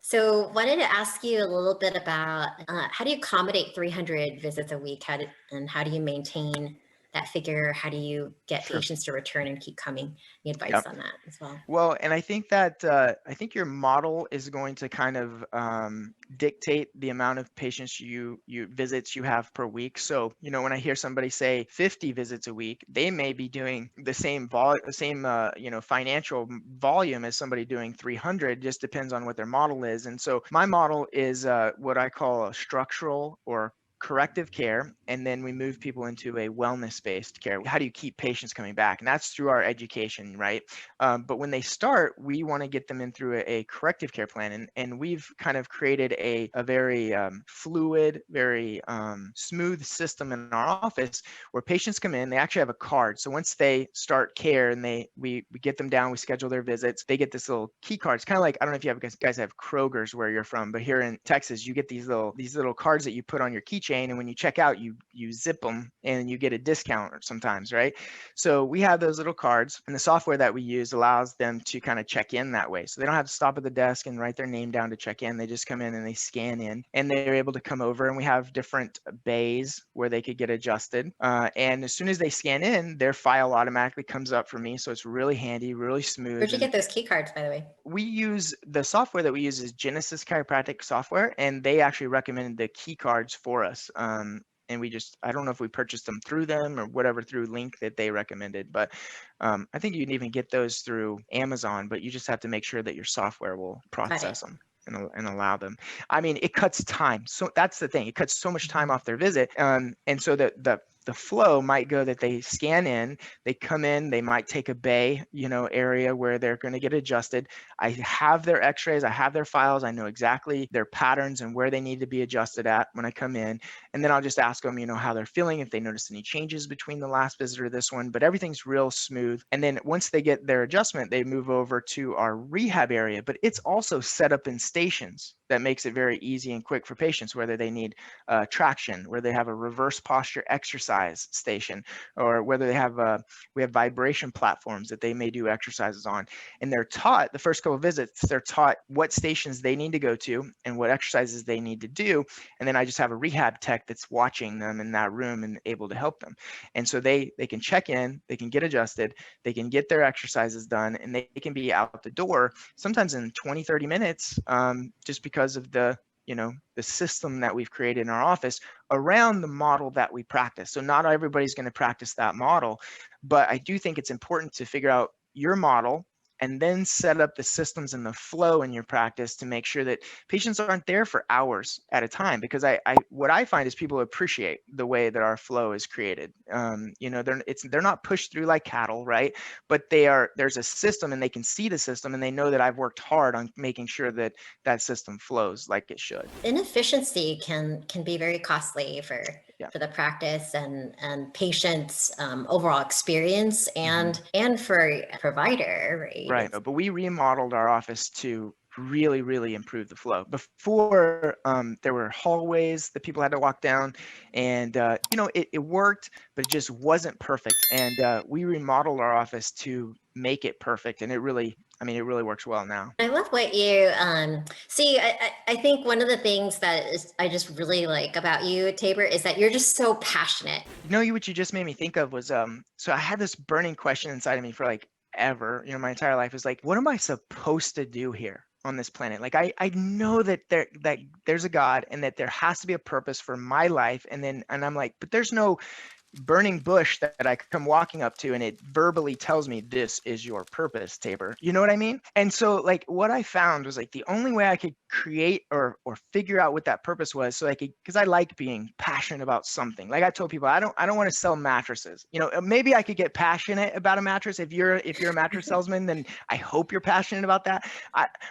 So wanted to ask you a little bit about how do you accommodate 300 visits a week? How do you maintain that figure? How do you get Sure. patients to return and keep coming? Any advice Yep. on that as well? Well, and I think that I think your model is going to kind of dictate the amount of patients you visits you have per week. So, when I hear somebody say 50 visits a week, they may be doing the same financial volume as somebody doing 300. Just depends on what their model is. And so, my model is what I call a structural or corrective care, and then we move people into a wellness-based care. How do you keep patients coming back? And that's through our education, right? But when they start, we want to get them in through a corrective care plan. And we've kind of created a very fluid, very smooth system in our office where patients come in, they actually have a card. So once they start care and we get them down, we schedule their visits, they get this little key card. It's kind of like, I don't know if you guys have Kroger's where you're from, but here in Texas, you get these little cards that you put on your keychain. And when you check out, you zip them and you get a discount sometimes, right? So we have those little cards, and the software that we use allows them to kind of check in that way. So they don't have to stop at the desk and write their name down to check in. They just come in and they scan in, and they're able to come over, and we have different bays where they could get adjusted. And as soon as they scan in, their file automatically comes up for me. So it's really handy, really smooth. Where'd you And get those key cards, by the way? we use the software that we use is Genesis Chiropractic software, and they actually recommended the key cards for us. And I don't know if we purchased them through them or whatever, through link that they recommended, but I think you can even get those through Amazon, but you just have to make sure that your software will Got it. process them and allow them. I mean, it cuts time. So that's the thing. It cuts so much time Mhm. off their visit. And so the flow might go that they scan in, they come in, they might take a bay, area where they're going to get adjusted. I have their x-rays, I have their files, I know exactly their patterns and where they need to be adjusted at when I come in. And then I'll just ask them, how they're feeling, if they notice any changes between the last visit or this one, but everything's real smooth. And then once they get their adjustment, they move over to our rehab area, but it's also set up in stations that makes it very easy and quick for patients, whether they need traction, where they have a reverse posture exercise station, or whether we have vibration platforms that they may do exercises on. And they're taught the first couple of visits, they're taught what stations they need to go to and what exercises they need to do. And then I just have a rehab tech that's watching them in that room and able to help them. And so they can check in, they can get adjusted, they can get their exercises done, and they can be out the door sometimes in 20-30 minutes, just because of the system that we've created in our office around the model that we practice. So not everybody's going to practice that model, but I do think it's important to figure out your model and then set up the systems and the flow in your practice to make sure that patients aren't there for hours at a time. Because what I find is people appreciate the way that our flow is created. They're not pushed through like cattle, right? But there's a system, and they can see the system, and they know that I've worked hard on making sure that that system flows like it should. Inefficiency can be very costly Yeah. for the practice and patients' overall experience Mm-hmm. and for a provider, right? Right. But we remodeled our office to really, really improve the flow. Before, there were hallways that people had to walk down, and it worked, but it just wasn't perfect. And we remodeled our office to make it perfect, and it really works well now. I love what you see. I think one of the things that I just really like about you, Tabor, is that you're just so passionate. What you just made me think of was so I had this burning question inside of me for like ever, my entire life, is like, what am I supposed to do here on this planet? Like I know that there's a God and that there has to be a purpose for my life, and I'm like, but there's no burning bush that I come walking up to and it verbally tells me, this is your purpose, Tabor. You know what I mean? And so like what I found was like the only way I could create or figure out what that purpose was, so I could, because I like being passionate about something. Like I told people, I don't want to sell mattresses. Maybe I could get passionate about a mattress. If you're a mattress salesman, then I hope you're passionate about that.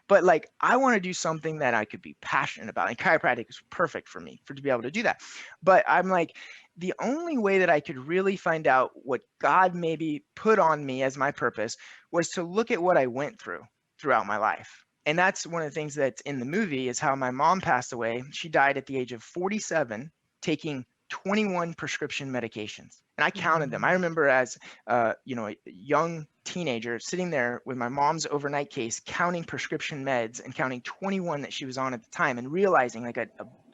But like I want to do something that I could be passionate about, and chiropractic is perfect for me to be able to do that. But I'm like, the only way that I could really find out what God maybe put on me as my purpose was to look at what I went throughout my life. And that's one of the things that's in the movie, is how my mom passed away. She died at the age of 47, taking 21 prescription medications. And I counted them. I remember as a young teenager sitting there with my mom's overnight case, counting prescription meds and counting 21 that she was on at the time, and realizing like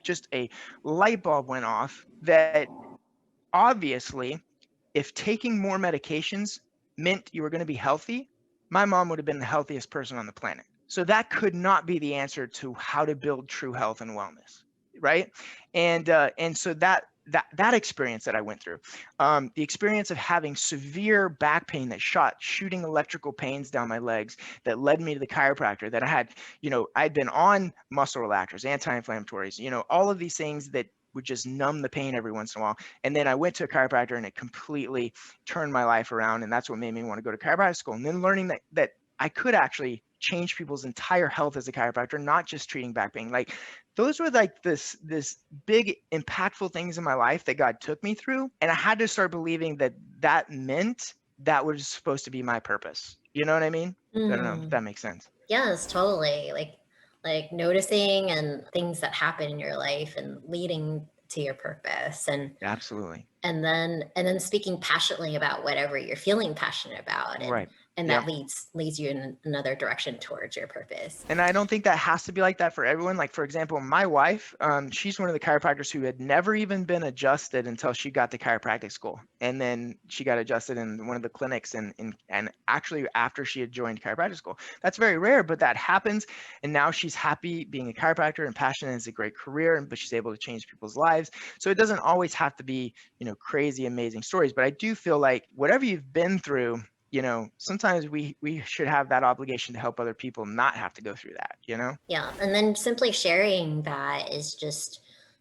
just a light bulb went off that obviously if taking more medications meant you were going to be healthy, my mom would have been the healthiest person on the planet. So that could not be the answer to how to build true health and wellness, right? And so that experience that I went through, the experience of having severe back pain that shooting electrical pains down my legs that led me to the chiropractor, that I had, I'd been on muscle relaxers, anti-inflammatories, all of these things that would just numb the pain every once in a while. And then I went to a chiropractor and it completely turned my life around. And that's what made me want to go to chiropractic school. And then learning that I could actually change people's entire health as a chiropractor, not just treating back pain. Like those were like this big impactful things in my life that God took me through. And I had to start believing that meant that was supposed to be my purpose. You know what I mean? I don't know if that makes sense. Yes, totally. Like noticing and things that happen in your life and leading to your purpose, and Absolutely. and then speaking passionately about whatever you're feeling passionate about, Right. and Yep. that leads you in another direction towards your purpose. And I don't think that has to be like that for everyone. Like, for example, my wife, she's one of the chiropractors who had never even been adjusted until she got to chiropractic school. And then she got adjusted in one of the clinics and actually after she had joined chiropractic school. That's very rare, but that happens. And now she's happy being a chiropractor and passionate. It's a great career, but she's able to change people's lives. So it doesn't always have to be, crazy, amazing stories. But I do feel like whatever you've been through, sometimes we should have that obligation to help other people not have to go through that, Yeah, and then simply sharing that is just,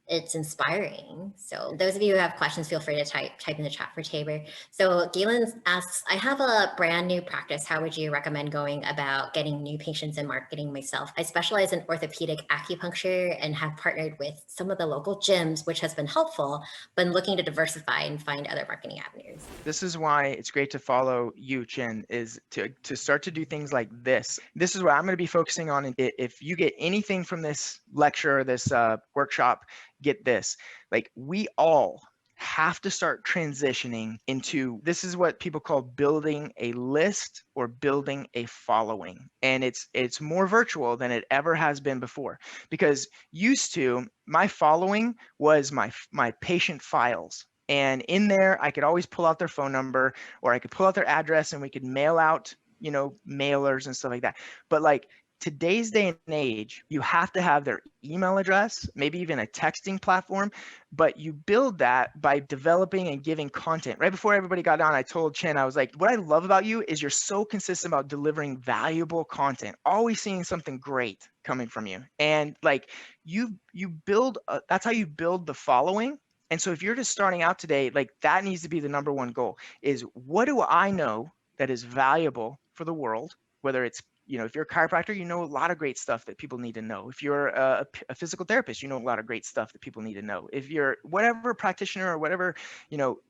it's inspiring. So those of you who have questions, feel free to type in the chat for Tabor. So Galen asks, I have a brand new practice. How would you recommend going about getting new patients and marketing myself? I specialize in orthopedic acupuncture and have partnered with some of the local gyms, which has been helpful, but looking to diversify and find other marketing avenues. This is why it's great to follow you, Chin, is to start to do things like this. This is what I'm going to be focusing on. If you get anything from this lecture, this workshop, get this. Like we all have to start transitioning into, this is what people call building a list or building a following. And it's more virtual than it ever has been before, because used to my following was my patient files. And in there, I could always pull out their phone number or I could pull out their address and we could mail out, mailers and stuff like that. But like today's day and age, you have to have their email address, maybe even a texting platform, but you build that by developing and giving content. Right before everybody got on, I told Chen, I was like, what I love about you is you're so consistent about delivering valuable content, always seeing something great coming from you. And like you build, that's how you build the following. And so if you're just starting out today, like that needs to be the number one goal is, what do I know that is valuable for the world? Whether it's, if you're a chiropractor, you know a lot of great stuff that people need to know. If you're a physical therapist, you know a lot of great stuff that people need to know. If you're whatever practitioner or whatever,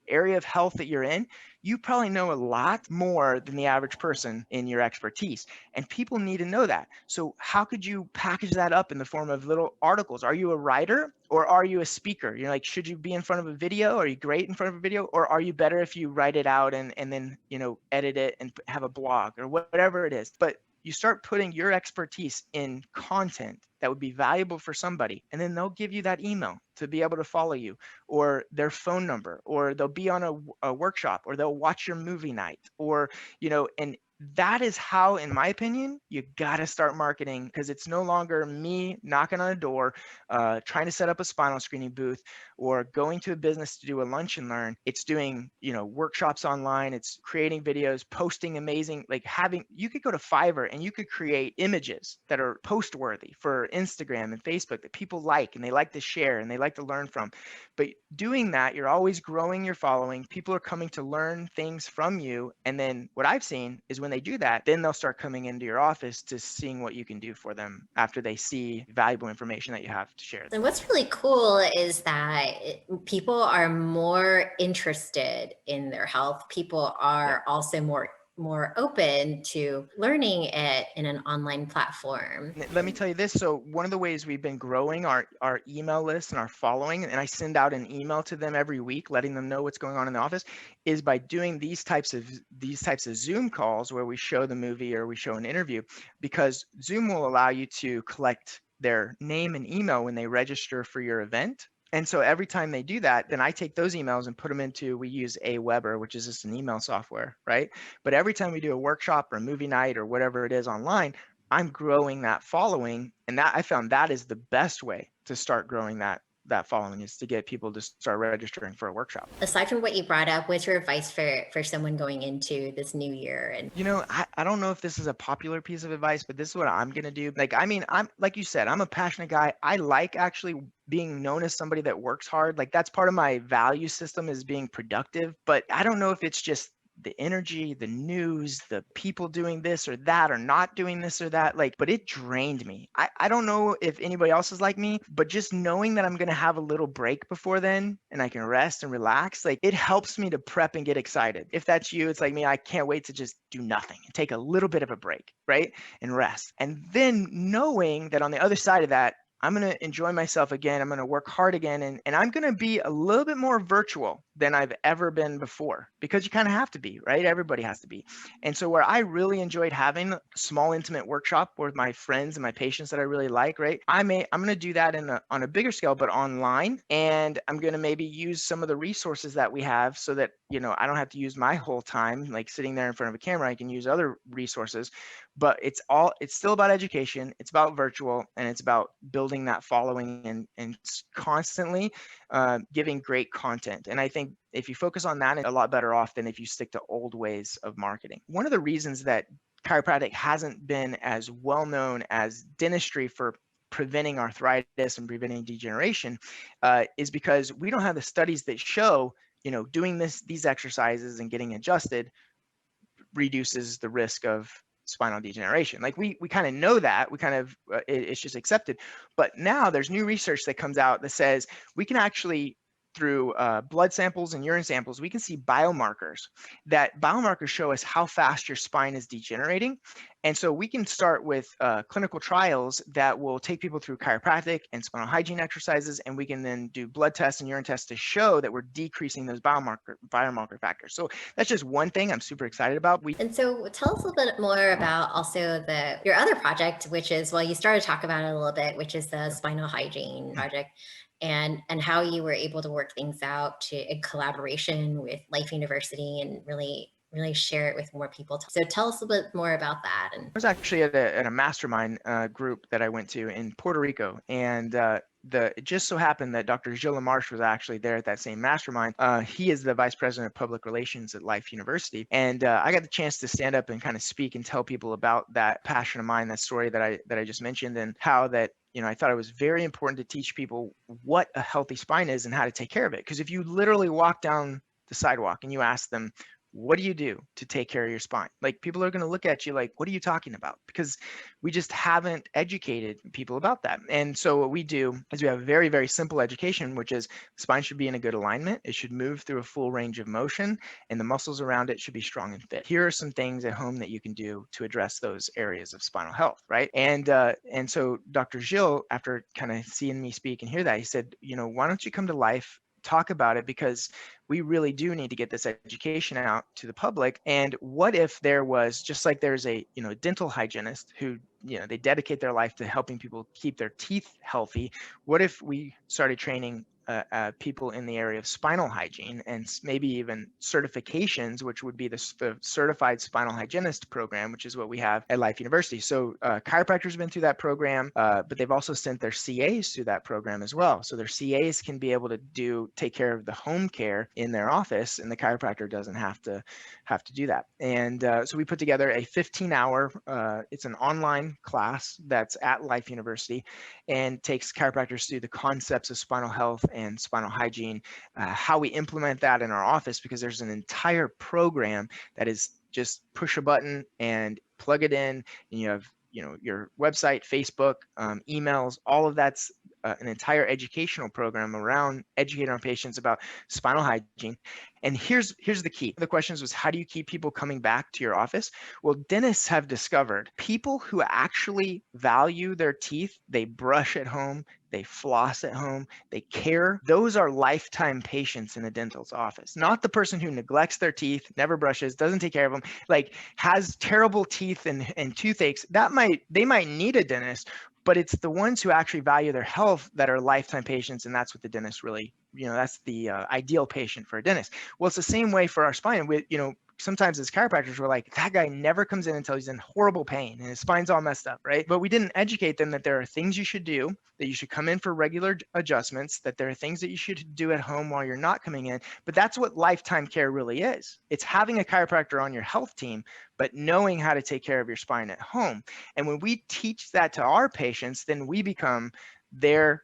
area of health that you're in, you probably know a lot more than the average person in your expertise. And people need to know that. So how could you package that up in the form of little articles? Are you a writer or are you a speaker? You're like, should you be in front of a video? Are you great in front of a video? Or are you better if you write it out and then, edit it and have a blog or whatever it is? But you start putting your expertise in content that would be valuable for somebody, and then they'll give you that email to be able to follow you, or their phone number, or they'll be on a workshop, or they'll watch your movie night, or, and that is how, in my opinion, you got to start marketing, because it's no longer me knocking on a door, trying to set up a spinal screening booth, or going to a business to do a lunch and learn. It's doing, workshops online. It's creating videos, posting amazing, like you could go to Fiverr and you could create images that are post worthy for Instagram and Facebook that people like, and they like to share and they like to learn from. But doing that, you're always growing your following. People are coming to learn things from you. And then what I've seen is when they do that, then they'll start coming into your office to seeing what you can do for them after they see valuable information that you have to share. And what's really cool is that people are more interested in their health. People are also more more open to learning it in an online platform. Let me tell you this. So one of the ways we've been growing our email list and our following, and I send out an email to them every week, letting them know what's going on in the office, is by doing these types of Zoom calls where we show the movie or we show an interview, because Zoom will allow you to collect their name and email when they register for your event. And so every time they do that, then I take those emails and put them into, we use Aweber, which is just an email software, right? But every time we do a workshop or a movie night or whatever it is online, I'm growing that following. And that I found that is the best way to start growing that following, is to get people to start registering for a workshop. Aside from what you brought up, what's your advice for someone going into this new year? And I don't know if this is a popular piece of advice, but this is what I'm going to do. Like, I mean, I'm, like you said, I'm a passionate guy. I like actually being known as somebody that works hard. Like, that's part of my value system, is being productive. But I don't know if it's just the energy, the news, the people doing this or that or not doing this or that, like, but it drained me. I don't know if anybody else is like me, but just knowing that I'm going to have a little break before then and I can rest and relax, like, it helps me to prep and get excited. If that's you, it's like me, I can't wait to just do nothing and take a little bit of a break, right? And rest. And then knowing that on the other side of that, I'm going to enjoy myself again. I'm going to work hard again. And I'm going to be a little bit more virtual than I've ever been before, because you kind of have to be, right? Everybody has to be. And so where I really enjoyed having a small, intimate workshop with my friends and my patients that I really like, right? I'm going to do that on a bigger scale, but online. And I'm going to maybe use some of the resources that we have so that, I don't have to use my whole time, like sitting there in front of a camera. I can use other resources, but it's still about education. It's about virtual, and it's about building that following and constantly giving great content. And I think if you focus on that, it's a lot better off than if you stick to old ways of marketing. One of the reasons that chiropractic hasn't been as well known as dentistry for preventing arthritis and preventing degeneration is because we don't have the studies that show, doing these exercises and getting adjusted reduces the risk of spinal degeneration. Like, we kind of know that, we kind of it's just accepted. But now there's new research that comes out that says we can actually, through blood samples and urine samples, we can see biomarkers. That biomarkers show us how fast your spine is degenerating. And so we can start with clinical trials that will take people through chiropractic and spinal hygiene exercises, and we can then do blood tests and urine tests to show that we're decreasing those biomarker factors. So that's just one thing I'm super excited about. And so tell us a little bit more about also your other project, which is, well, you started to talk about it a little bit, which is the spinal hygiene project, and how you were able to work things out in collaboration with Life University and really share it with more people. So tell us a bit more about that. And I was actually at a mastermind group that I went to in Puerto Rico, and it just so happened that Dr. Gilles Lamarche was actually there at that same mastermind. He is the vice president of public relations at Life University, and I got the chance to stand up and kind of speak and tell people about that passion of mine, that story that I just mentioned, and how that I thought it was very important to teach people what a healthy spine is and how to take care of it. Because if you literally walk down the sidewalk and you ask them, what do you do to take care of your spine? Like, people are going to look at you like, what are you talking about? Because we just haven't educated people about that. And so what we do is we have a very, very simple education, which is the spine should be in a good alignment. It should move through a full range of motion, and the muscles around it should be strong and fit. Here are some things at home that you can do to address those areas of spinal health, right? And so Dr. Gilles, after kind of seeing me speak and hear that, he said, why don't you come to Life, talk about it, because we really do need to get this education out to the public. And what if there was, just like there's a dental hygienist who they dedicate their life to helping people keep their teeth healthy, what if we started training people in the area of spinal hygiene, and maybe even certifications, which would be the certified spinal hygienist program, which is what we have at Life University. So chiropractors have been through that program, but they've also sent their CAs through that program as well. So their CAs can be able to take care of the home care in their office, and the chiropractor doesn't have to do that. And so we put together a 15-hour, it's an online class that's at Life University, and takes chiropractors through the concepts of spinal health and spinal hygiene, how we implement that in our office, because there's an entire program that is just push a button and plug it in, and you have your website, Facebook, emails, all of that's an entire educational program around educating our patients about spinal hygiene. And here's the key. The questions was, how do you keep people coming back to your office? Well, dentists have discovered people who actually value their teeth, they brush at home, they floss at home, they care. Those are lifetime patients in a dental's office, not the person who neglects their teeth, never brushes, doesn't take care of them, like has terrible teeth and toothaches. They might need a dentist, but it's the ones who actually value their health that are lifetime patients. And that's what the dentist really, that's the ideal patient for a dentist. Well, it's the same way for our spine. Sometimes as chiropractors, we're like, that guy never comes in until he's in horrible pain and his spine's all messed up, right? But we didn't educate them that there are things you should do, that you should come in for regular adjustments, that there are things that you should do at home while you're not coming in. But that's what lifetime care really is. It's having a chiropractor on your health team, but knowing how to take care of your spine at home. And when we teach that to our patients, then we become their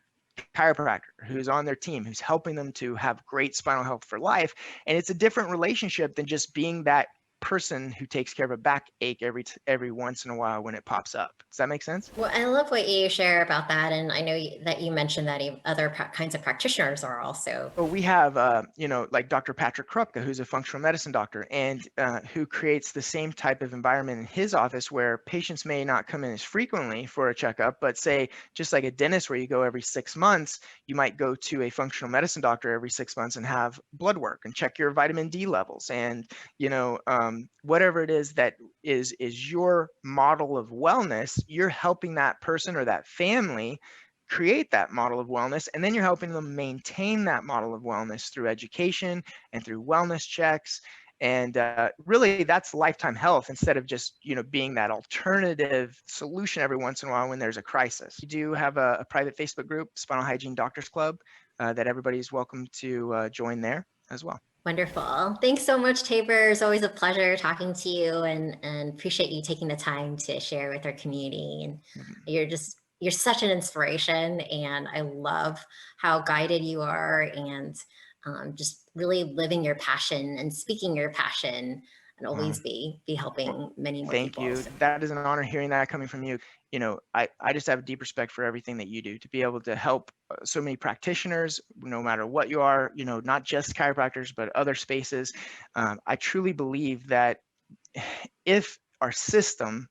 chiropractor who's on their team, who's helping them to have great spinal health for life. And it's a different relationship than just being that person who takes care of a backache every once in a while when it pops up. Does that make sense? Well, I love what you share about that. And I know that you mentioned that other kinds of practitioners are also. Well, we have, like Dr. Patrick Krupka, who's a functional medicine doctor, and who creates the same type of environment in his office where patients may not come in as frequently for a checkup, but say, just like a dentist where you go every 6 months, you might go to a functional medicine doctor every 6 months and have blood work and check your vitamin D levels and, whatever it is that is your model of wellness, you're helping that person or that family create that model of wellness, and then you're helping them maintain that model of wellness through education and through wellness checks. And really, that's lifetime health instead of just being that alternative solution every once in a while when there's a crisis. We do have a private Facebook group, Spinal Hygiene Doctors Club, that everybody's welcome to join there as well. Wonderful. Thanks so much, Tabor. It's always a pleasure talking to you, and appreciate you taking the time to share with our community. And you're such an inspiration, and I love how guided you are, and just really living your passion and speaking your passion, and always be helping many more Thank people. you. So. That is an honor hearing that coming from you. I just have a deep respect for everything that you do to be able to help so many practitioners, no matter what you are, not just chiropractors, but other spaces. I truly believe that if our system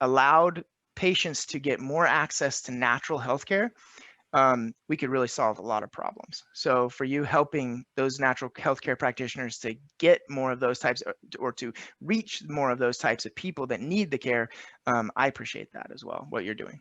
allowed patients to get more access to natural healthcare, we could really solve a lot of problems. So for you helping those natural healthcare practitioners to get more of those types, or to reach more of those types of people that need the care, I appreciate that as well, what you're doing.